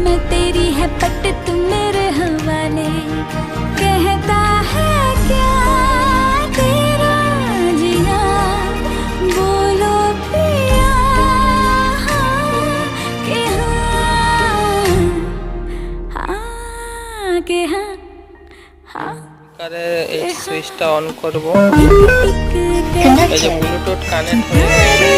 मैं तेरी है पट तू मेरे हवाले। कहता है क्या तेरा जिया, बोलो पिया हाँ के हाँ, हाँ के हाँ, हाँ কারে এই সুইচটা অন করব। এই যে ব্লুটুথ কানেক্ট হয়ে গেছে।